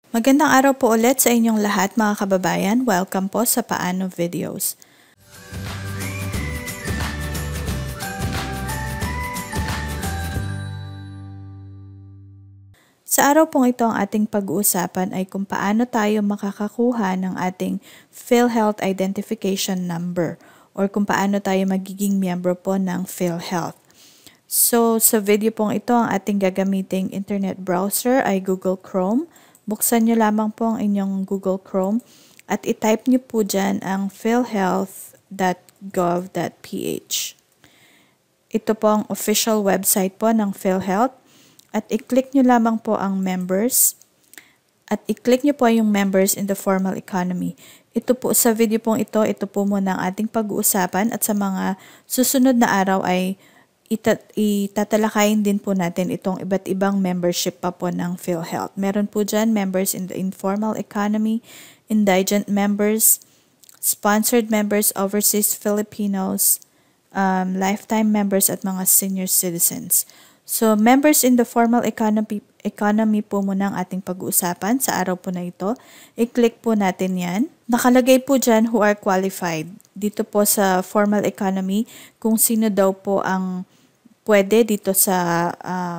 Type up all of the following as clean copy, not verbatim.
Magandang araw po ulit sa inyong lahat mga kababayan. Welcome po sa Paano Videos. Sa araw pong ito, ang ating pag-uusapan ay kung paano tayo makakakuha ng ating PhilHealth Identification Number or kung paano tayo magiging miyembro po ng PhilHealth. So, sa video pong ito, ang ating gagamiting internet browser ay Google Chrome. Buksan nyo lamang po ang inyong Google Chrome at i-type nyo po dyan ang philhealth.gov.ph. Ito po ang official website po ng PhilHealth. At i-click nyo lamang po ang members. At i-click nyo po yung members in the formal economy. Ito po, sa video pong ito po muna ang ating pag-uusapan at sa mga susunod na araw ay itatalakayin din po natin itong iba't ibang membership pa po ng PhilHealth. Meron po dyan members in the informal economy, indigent members, sponsored members, overseas Filipinos, lifetime members at mga senior citizens. So, members in the formal economy po muna ang ating pag-uusapan sa araw po na ito. I-click po natin yan. Nakalagay po dyan who are qualified. Dito po sa formal economy, kung sino daw po ang pwede dito sa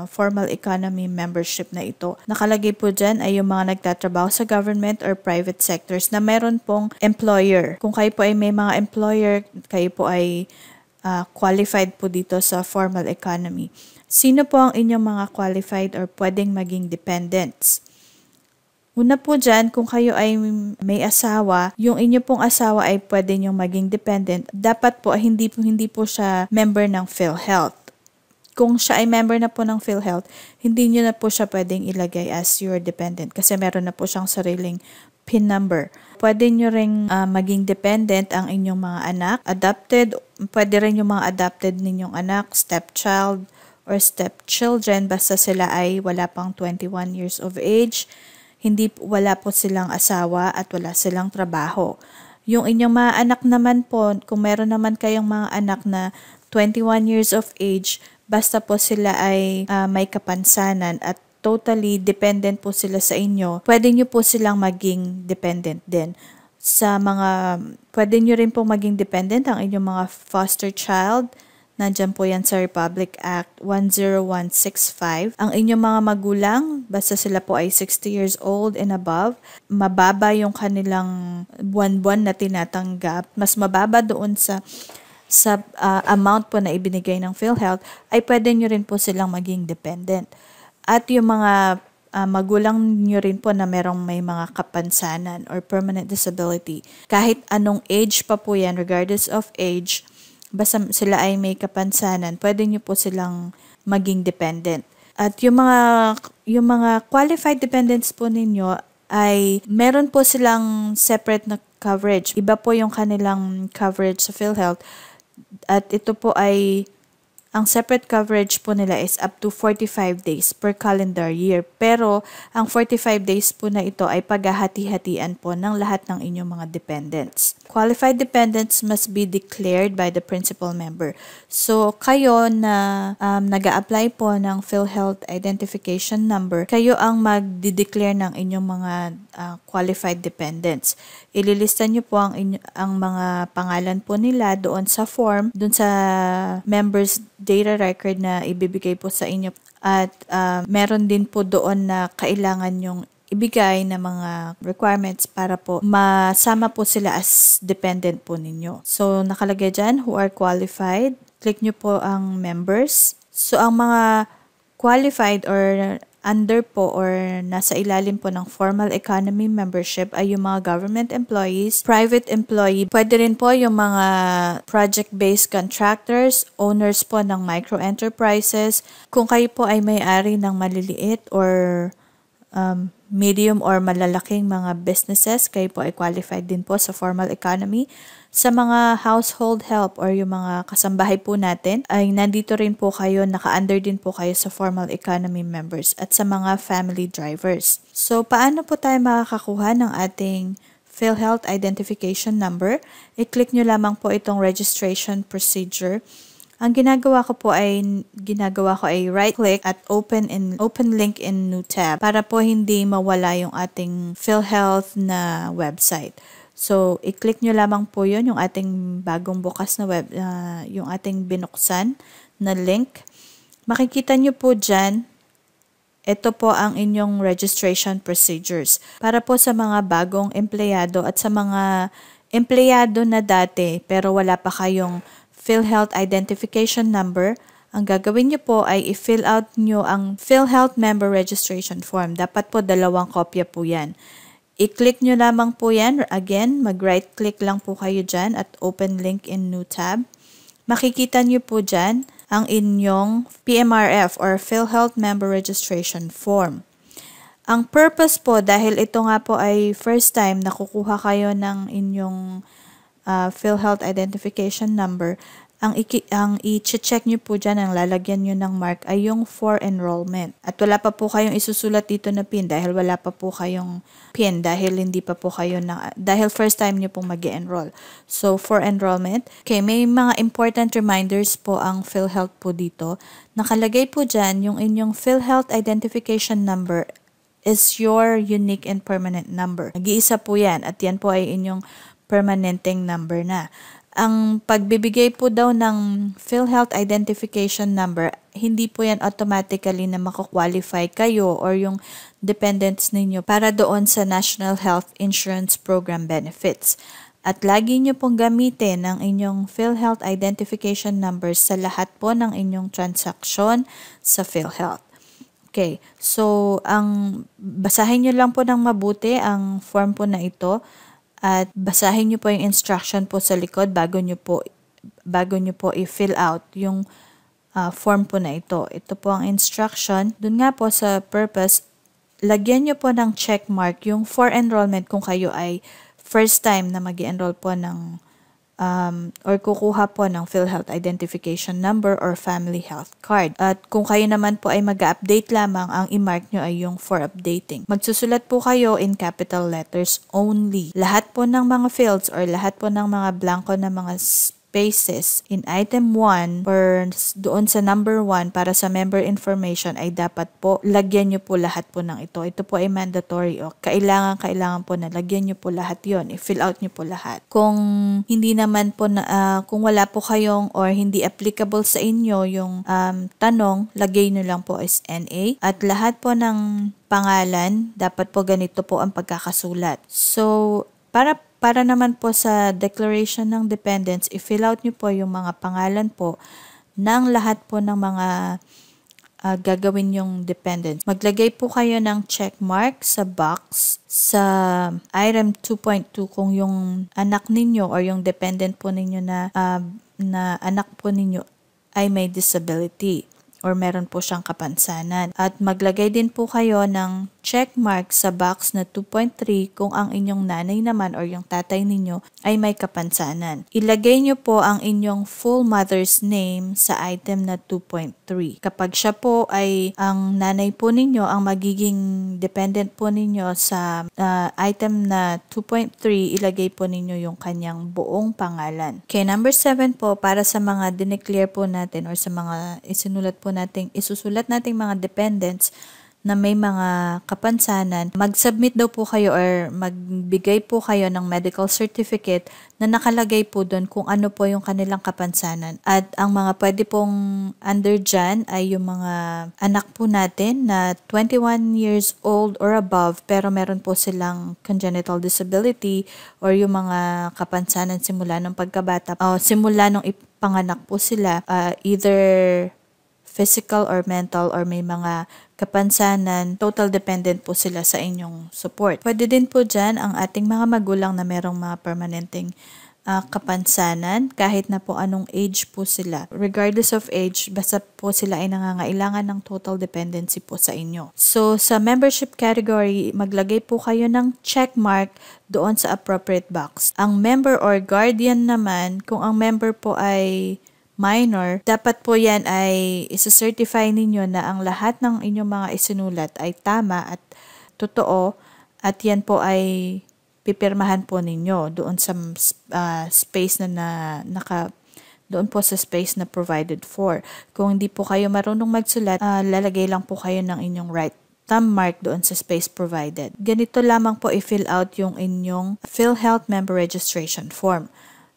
formal economy membership na ito. Nakalagay po dyan ay yung mga nagtatrabaho sa government or private sectors na meron pong employer. Kung kayo po ay may mga employer, kayo po ay qualified po dito sa formal economy. Sino po ang inyong mga qualified or pwedeng maging dependents? Una po dyan, kung kayo ay may asawa, yung inyo pong asawa ay pwede nyong maging dependent. Dapat po, hindi po siya member ng PhilHealth. Kung siya ay member na po ng PhilHealth, hindi nyo na po siya pwedeng ilagay as your dependent kasi meron na po siyang sariling PIN number. Pwede nyo ring maging dependent ang inyong mga anak. Adopted, pwede rin yung mga adopted ninyong anak, stepchild, or stepchildren basta sila ay wala pang 21 years of age, wala po silang asawa at wala silang trabaho. Yung inyong mga anak naman po, kung meron naman kayong mga anak na 21 years of age, basta po sila ay may kapansanan at totally dependent po sila sa inyo, pwede nyo po silang maging dependent din. Pwede nyo rin po maging dependent ang inyong mga foster child. Nandyan po yan sa Republic Act 10165. Ang inyong mga magulang, basta sila po ay 60 years old and above, mababa yung kanilang buwan-buwan na tinatanggap. Mas mababa doon sa amount po na ibinigay ng PhilHealth, ay pwede nyo rin po silang maging dependent. At yung mga magulang nyo rin po na may mga kapansanan or permanent disability, kahit anong age pa po yan, regardless of age, basta sila ay may kapansanan, pwede nyo po silang maging dependent. At yung mga qualified dependents po ninyo ay meron po silang separate na coverage. Iba po yung kanilang coverage sa PhilHealth. At ito po ay, ang separate coverage po nila is up to 45 days per calendar year. Pero, ang 45 days po na ito ay paghahati-hatian po ng lahat ng inyong mga dependents. Qualified dependents must be declared by the principal member. So, kayo na nag-a-apply po ng PhilHealth Identification Number, kayo ang mag-declare ng inyong mga qualified dependents. Ililista nyo po ang mga pangalan po nila doon sa form, doon sa members data record na ibibigay po sa inyo. At meron din po doon na kailangan yung ibigay na mga requirements para po masama po sila as dependent po ninyo. So, nakalagay dyan, who are qualified. Click nyo po ang members. So, ang mga qualified or under po or nasa ilalim po ng formal economy membership ay yung mga government employees, private employee, pwede rin po yung mga project-based contractors, owners po ng micro-enterprises. Kung kayo po ay may-ari ng maliliit or medium or malalaking mga businesses, kayo po ay qualified din po sa formal economy. Sa mga household help or yung mga kasambahay po natin, ay nandito rin po kayo, naka-under din po kayo sa formal economy members at sa mga family drivers. So, paano po tayo makakakuha ng ating PhilHealth Identification Number? I-click nyo lamang po itong registration procedure. Ang ginagawa ko ay right click at open link in new tab para po hindi mawala yung ating PhilHealth na website. So, i-click nyo lamang po yun, yung ating bagong bukas na yung ating binuksan na link. Makikita nyo po dyan, ito po ang inyong registration procedures. Para po sa mga bagong empleyado at sa mga empleyado na dati pero wala pa kayong PhilHealth Identification Number, ang gagawin nyo po ay i-fill out nyo ang PhilHealth Member Registration Form. Dapat po 2 kopya po yan. I-click nyo lamang po yan. Again, mag-right click lang po kayo dyan at open link in new tab. Makikita nyo po dyan ang inyong PMRF or PhilHealth Member Registration Form. Ang purpose po, dahil ito nga po ay first time na kukuha kayo ng inyong PhilHealth Identification Number, ang i-check nyo po dyan, ang lalagyan nyo ng mark ay yung for enrollment. At wala pa po kayong isusulat dito na PIN dahil wala pa po kayong PIN dahil hindi pa po kayo dahil first time nyo pong mag-enroll. So, for enrollment, okay, may mga important reminders po ang PhilHealth po dito. Nakalagay po dyan yung inyong PhilHealth Identification Number is your unique and permanent number. Nag-iisa po yan at yan po ay inyong permanenteng number na. Ang pagbibigay po daw ng PhilHealth Identification Number, hindi po yan automatically na makakwalify kayo or yung dependents ninyo para doon sa National Health Insurance Program benefits. At lagi nyo pong gamitin ang inyong PhilHealth Identification Number sa lahat po ng inyong transaksyon sa PhilHealth. Okay, so basahin nyo lang po ng mabuti ang form po na ito. At basahin nyo po yung instruction po sa likod bago nyo po i-fill out yung form po na ito. Ito po ang instruction. Doon nga po sa purpose, lagyan nyo po ng check mark yung for enrollment kung kayo ay first time na mag-enroll po ng or kukuha po ng PhilHealth Identification Number or Family Health Card. At kung kayo naman po ay mag-update lamang, ang i-mark nyo ay yung for updating. Magsusulat po kayo in capital letters only. Lahat po ng mga fields or lahat po ng mga blanco na mga spaces in item 1 or doon sa number 1 para sa member information ay dapat po lagyan nyo po lahat po ng ito. Ito po ay mandatory o kailangan po na lagyan nyo po lahat yon, i-fill out nyo po lahat. Kung hindi naman po kung wala po kayong or hindi applicable sa inyo yung tanong, lagay nyo lang po is NA at lahat po ng pangalan dapat po ganito po ang pagkakasulat. So, para naman po sa declaration ng dependents, i-fill out nyo po yung mga pangalan po ng lahat po ng mga gagawin yung dependents. Maglagay po kayo ng check mark sa box sa item 2.2 kung yung anak ninyo or yung dependent po ninyo na anak po ninyo ay may disability or meron po siyang kapansanan. At maglagay din po kayo ng check mark sa box na 2.3 kung ang inyong nanay naman or yung tatay ninyo ay may kapansanan. Ilagay nyo po ang inyong full mother's name sa item na 2.3. Kapag siya po ay ang nanay po ninyo, ang magiging dependent po ninyo sa item na 2.3, ilagay po ninyo yung kanyang buong pangalan. Okay, number 7 po, para sa mga dineclare po natin or sa mga isusulat nating mga dependents na may mga kapansanan, mag-submit daw po kayo or magbigay po kayo ng medical certificate na nakalagay po doon kung ano po yung kanilang kapansanan. At ang mga pwede pong under dyan ay yung mga anak po natin na 21 years old or above pero meron po silang congenital disability or yung mga kapansanan simula ng pagkabata o simula nung ipanganak po sila, either physical or mental or may mga kapansanan, total dependent po sila sa inyong support. Pwede din po dyan ang ating mga magulang na merong mga permanenteng kapansanan kahit na po anong age po sila. Regardless of age, basta po sila ay nangangailangan ng total dependency po sa inyo. So, sa membership category, maglagay po kayo ng check mark doon sa appropriate box. Ang member or guardian naman, kung ang member po ay minor, dapat po yan ay isa-certify ninyo na ang lahat ng inyong mga isinulat ay tama at totoo at yan po ay pipirmahan po ninyo doon sa space na doon po sa space na provided for. Kung hindi po kayo marunong magsulat, lalagay lang po kayo ng inyong right thumb mark doon sa space provided. Ganito lamang po i-fill out yung inyong PhilHealth member registration form.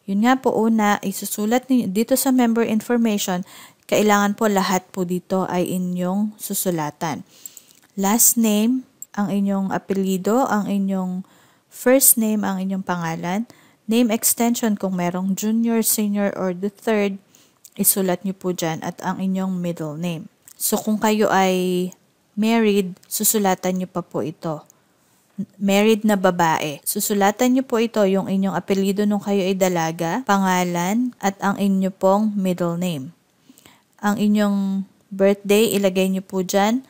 Yun nga po, una, isusulat niyo dito sa member information, kailangan po lahat po dito ay inyong susulatan. Last name, ang inyong apelyido, ang inyong first name, ang inyong pangalan, name extension kung merong junior, senior, or the third, isulat niyo po dyan at ang inyong middle name. So kung kayo ay married, susulatan niyo pa po ito. Married na babae. Susulatan niyo po ito yung inyong apelyido nung kayo ay dalaga, pangalan, at ang inyo pong middle name. Ang inyong birthday, ilagay niyo po dyan,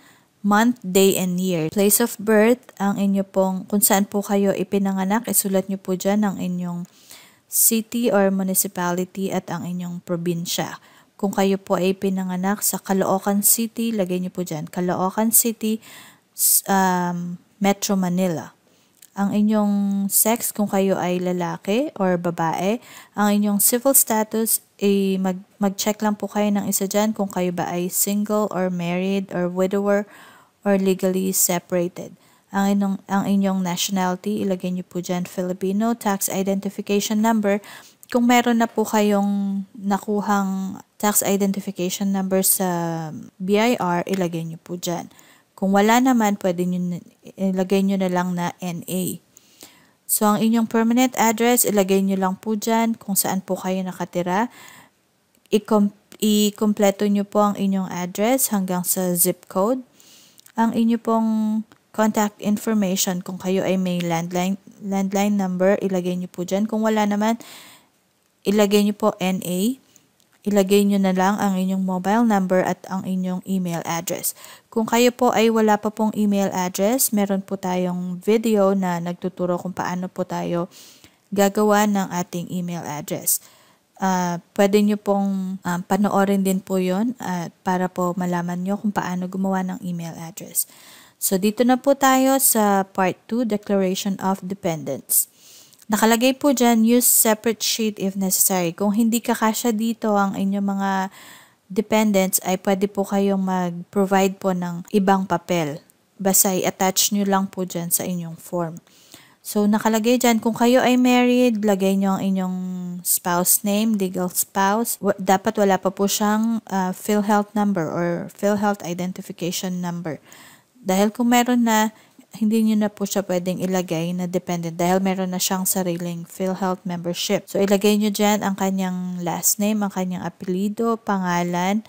month, day, and year. Place of birth, ang inyo pong, kung saan po kayo ipinanganak, isulat niyo po dyan ang inyong city or municipality at ang inyong probinsya. Kung kayo po ay pinanganak sa Caloocan City, lagay niyo po dyan, Caloocan City, Metro Manila. Ang inyong sex, kung kayo ay lalaki or babae, ang inyong civil status, mag-check lang po kayo ng isa dyan kung kayo ba ay single or married or widower or legally separated. Ang inyong nationality, ilagay niyo po dyan Filipino, tax identification number. Kung meron na po kayong nakuhang tax identification number sa BIR, ilagay niyo po dyan. Kung wala naman, pwede nyo ilagay nyo na lang na NA. So, ang inyong permanent address, ilagay nyo lang po dyan kung saan po kayo nakatira. I-kompleto nyo po ang inyong address hanggang sa zip code. Ang inyo pong contact information, kung kayo ay may landline number, ilagay nyo po dyan. Kung wala naman, ilagay nyo po NA. Ilagay nyo na lang ang inyong mobile number at ang inyong email address. Kung kayo po ay wala pa pong email address, meron po tayong video na nagtuturo kung paano po tayo gagawa ng ating email address. Pwede nyo pong panoorin din po yun para po malaman nyo kung paano gumawa ng email address. So, dito na po tayo sa Part 2, Declaration of Dependents. Nakalagay po dyan, use separate sheet if necessary. Kung hindi kakasya dito ang inyong mga dependents, ay pwede po kayong mag-provide po ng ibang papel. Basta i-attach nyo lang po dyan sa inyong form. So, nakalagay dyan, kung kayo ay married, lagay nyo ang inyong spouse name, legal spouse. Dapat wala pa po siyang PhilHealth number or PhilHealth identification number. Dahil kung meron na, hindi nyo na po siya pwedeng ilagay na dependent dahil meron na siyang sariling PhilHealth membership. So, ilagay nyo dyan ang kanyang last name, ang kanyang apelido, pangalan,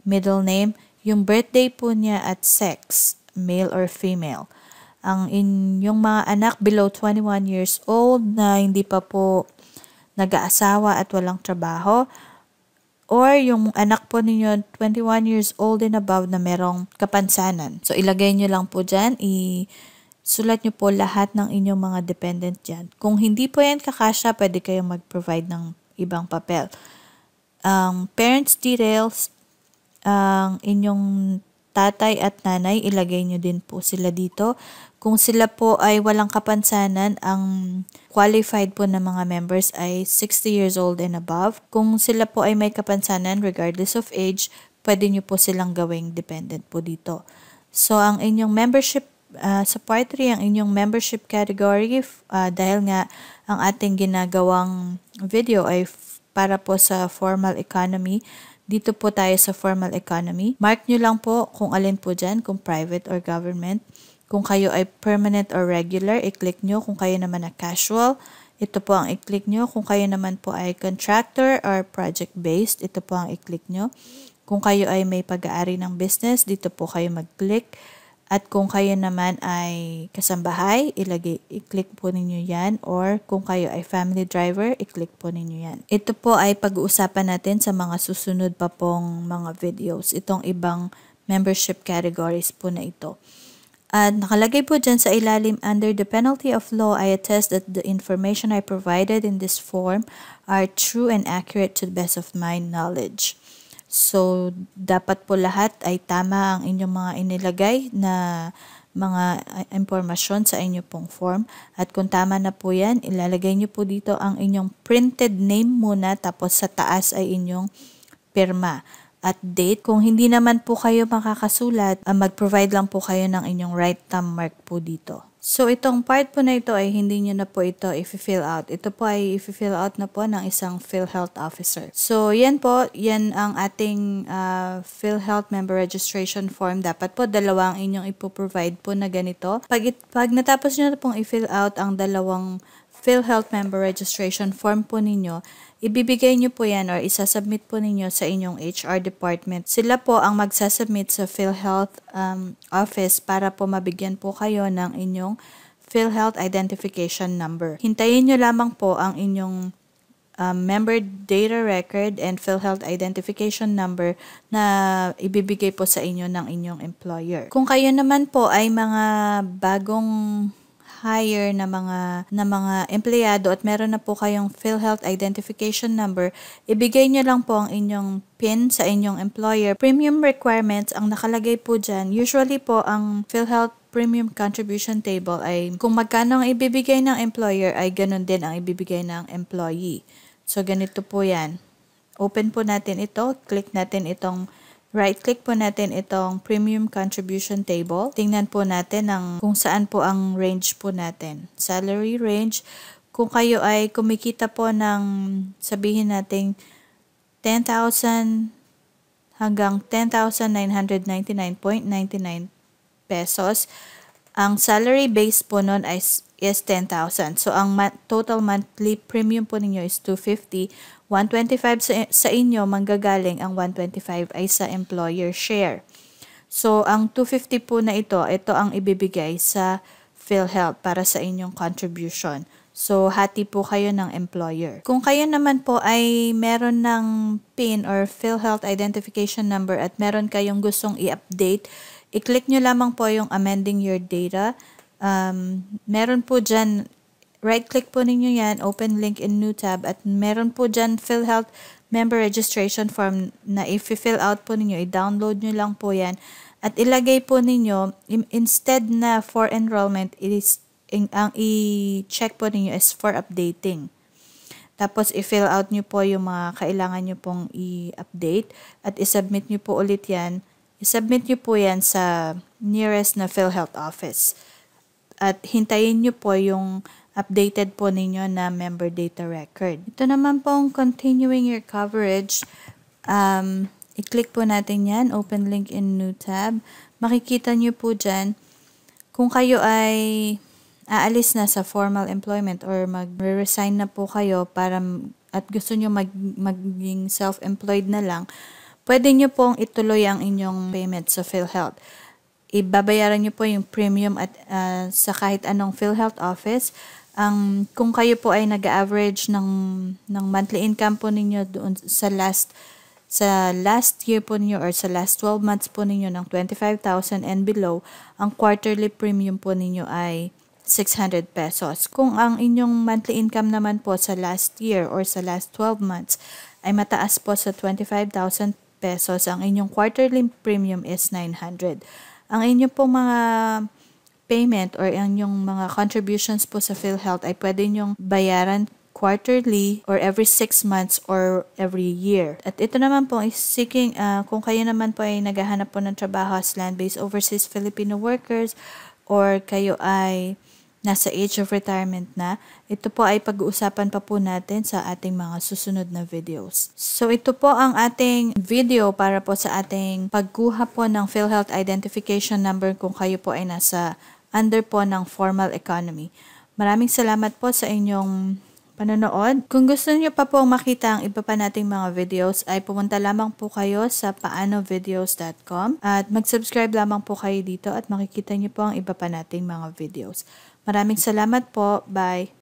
middle name, yung birthday po niya at sex, male or female. Ang inyong mga anak below 21 years old na hindi pa po nag-aasawa at walang trabaho, or yung anak po ninyo 21 years old and above na merong kapansanan. So, ilagay nyo lang po dyan, sulat nyo po lahat ng inyong mga dependent dyan. Kung hindi po yan kakasya, pwede kayong mag-provide ng ibang papel. Parents details, ang inyong tatay at nanay, ilagay nyo din po sila dito. Kung sila po ay walang kapansanan, ang qualified po na mga members ay 60 years old and above. Kung sila po ay may kapansanan, regardless of age, pwede nyo po silang gawing dependent po dito. So, ang inyong membership, sa part 3, ang inyong membership category, dahil nga ang ating ginagawang video ay para po sa formal economy, dito po tayo sa formal economy. Mark nyo lang po kung alin po dyan, kung private or government. Kung kayo ay permanent or regular, i-click nyo. Kung kayo naman na casual, ito po ang i-click nyo. Kung kayo naman po ay contractor or project-based, ito po ang i-click nyo. Kung kayo ay may pag-aari ng business, dito po kayo mag-click. At kung kayo naman ay kasambahay, i-click po ninyo yan. Or kung kayo ay family driver, i-click po ninyo yan. Ito po ay pag-uusapan natin sa mga susunod pa pong mga videos. Itong ibang membership categories po na ito. At nakalagay po dyan sa ilalim, under the penalty of law, I attest that the information I provided in this form are true and accurate to the best of my knowledge. So, dapat po lahat ay tama ang inyong mga inilagay na mga impormasyon sa inyo pong form. At kung tama na po yan, ilalagay nyo po dito ang inyong printed name muna, tapos sa taas ay inyong pirma at date. Kung hindi naman po kayo makakasulat, mag-provide lang po kayo ng inyong right thumb mark po dito. So, itong part po na ito ay hindi nyo na po ito i-fill out. Ito po ay i-fill out na po ng isang PhilHealth officer. So, yan po, yan ang ating PhilHealth member registration form. Dapat po, dalawang inyong ipoprovide po na ganito. Pag natapos nyo na pong i-fill out ang dalawang PhilHealth member registration form po ninyo, ibibigay nyo po yan or isasubmit po ninyo sa inyong HR department. Sila po ang magsasubmit sa PhilHealth office para po mabigyan po kayo ng inyong PhilHealth identification number. Hintayin nyo lamang po ang inyong member data record and PhilHealth identification number na ibibigay po sa inyo ng inyong employer. Kung kayo naman po ay mga bagong hire na mga empleyado at meron na po kayong PhilHealth identification number, ibigay nyo lang po ang inyong PIN sa inyong employer. Premium requirements ang nakalagay po dyan. Usually po ang PhilHealth premium contribution table ay kung magkano ang ibibigay ng employer ay ganun din ang ibibigay ng employee. So ganito po yan. Open po natin ito. Click natin itong right-click po natin itong premium contribution table. Tingnan po natin kung saan po ang range po natin. Salary range. Kung kayo ay kumikita po ng, sabihin natin, 10,000 hanggang 10,999.99 pesos, ang salary base po nun is 10,000. So, ang total monthly premium po ninyo is 250. 125 sa inyo, manggagaling ang 125 ay sa employer share. So, ang 250 po na ito ang ibibigay sa PhilHealth para sa inyong contribution. So, hati po kayo ng employer. Kung kayo naman po ay meron ng PIN or PhilHealth identification number at meron kayong gustong i-update, i-click nyo lamang po yung amending your data. Meron po dyan, right-click po ninyo yan, open link in new tab, at meron po dyan PhilHealth member registration form na i-fill out po ninyo, i-download nyo lang po yan, at ilagay po ninyo, instead na for enrollment, ang i-check po ninyo is for updating. Tapos, i-fill out nyo po yung mga kailangan nyo pong i-update, at i-submit nyo po ulit yan. I-submit nyo po yan sa nearest na PhilHealth office. At hintayin nyo po yung updated po ninyo na member data record. Ito naman pong continuing your coverage. I-click po natin yan. Open link in new tab. Makikita nyo po dyan kung kayo ay aalis na sa formal employment or mag-resign na po kayo at gusto nyo maging self-employed na lang, pwede nyo pong ituloy ang inyong payment sa PhilHealth. Ibabayaran nyo po yung premium at sa kahit anong PhilHealth office. Kung kayo po ay nag-average ng monthly income po ninyo doon sa last year po ninyo or sa last 12 months po ninyo ng 25,000 and below, ang quarterly premium po ninyo ay 600 pesos. Kung ang inyong monthly income naman po sa last year or sa last 12 months ay mataas po sa 25,000 pesos, ang inyong quarterly premium is 900. Ang inyong pong mga payment or ang inyong mga contributions po sa PhilHealth ay pwede nyong bayaran quarterly or every 6 months or every year. At ito naman po is seeking, kung kayo naman po ay naghahanap po ng trabaho as land-based overseas Filipino workers or kayo ay nasa age of retirement na, ito po ay pag-uusapan pa po natin sa ating mga susunod na videos. So ito po ang ating video para po sa ating pagkuha po ng PhilHealth identification number kung kayo po ay nasa under po ng formal economy. Maraming salamat po sa inyong panonood. Kung gusto niyo pa po makita ang iba pa nating mga videos ay pumunta lamang po kayo sa paanovideos.com at mag-subscribe lamang po kayo dito at makikita niyo po ang iba pa nating mga videos. Maraming salamat po. Bye!